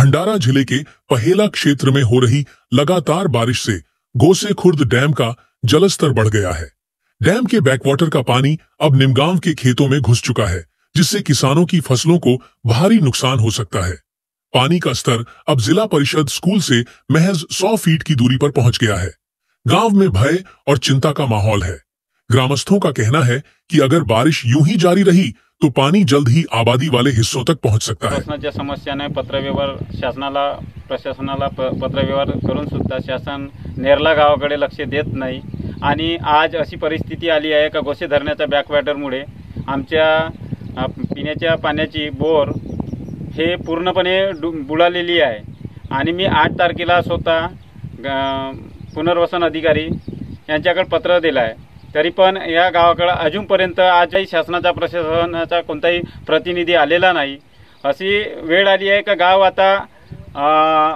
भंडारा जिले के पहेला क्षेत्र में हो रही लगातार बारिश से गोसे खुर्द डैम का जलस्तर बढ़ गया है। डैम के बैकवाटर का पानी अब निमगांव के खेतों में घुस चुका है, जिससे किसानों की फसलों को भारी नुकसान हो सकता है। पानी का स्तर अब जिला परिषद स्कूल से महज 100 फीट की दूरी पर पहुंच गया है। गांव में भय और चिंता का माहौल है। ग्रामस्थों का कहना है कि अगर बारिश यूं ही जारी रही तो पाणी जल्द ही आबादी वाले हिस्सों तक पहुंच सकता है। शासनाच्या समस्याने पत्रव्यवहार शासनाला प्रशासनाला पत्रव्यवहार करून सुद्धा शासन नेरला गावाकडे लक्ष देत नाही आणि आज अशी परिस्थिती आली आहे का गोसे धरणाच्या बॅकवॉटरमुळे आमच्या पिण्याच्या पाण्याची बोर हे पूर्णपणे बुडालेली आहे आणि मी 8 तारखेला स्वतः पुनर्वसन अधिकारी यांच्याकडे पत्र दिलं आहे। तरी पण या गावाकडे अजूनपर्यंत आजही शासनाचा प्रशासनाचा कोणताही प्रतिनिधी आलेला नाही। अशी वेळ आली आहे का गाव आता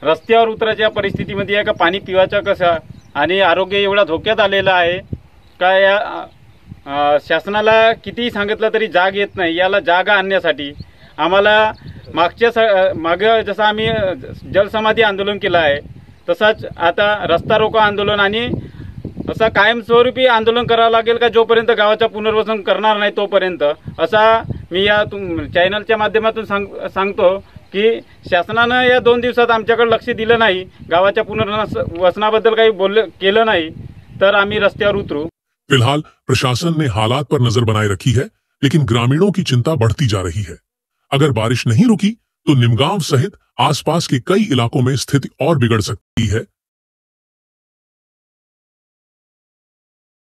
रस्त्यावर उतरायच्या परिस्थितीमध्ये आहे का पाणी पिवायचं कसं आणि आरोग्य एवढा धोक्यात आलेला आहे का या शासनाला कितीही सांगितलं तरी जाग येत नाही। याला जागा आणण्यासाठी आम्हाला मागे जसं आम्ही जलसमाधी आंदोलन केलं आहे तसंच आता रस्ता रोको आंदोलन आणि असा कायमस्वरूपी आंदोलन करावं लागेल का जोपर्यंत गावाचं पुनर्वसन करणार नाही तोपर्यंत, असा मी या चॅनलच्या माध्यमातून सांगतो की शासनाने या 2 दिवसात आमच्याकडे लक्ष दिलं नाही, गावाच्या पुनर्वसनाबद्दल काही केलं नहीं तर आम्ही रस्त्यावर उतरू। फिलहाल प्रशासन ने हालात पर नजर बनाए रखी है, लेकिन ग्रामीणों की चिंता बढ़ती जा रही है। अगर बारिश नहीं रुकी तो निमगांव सहित आसपास के कई इलाकों में स्थिति और बिगड़ सकती है।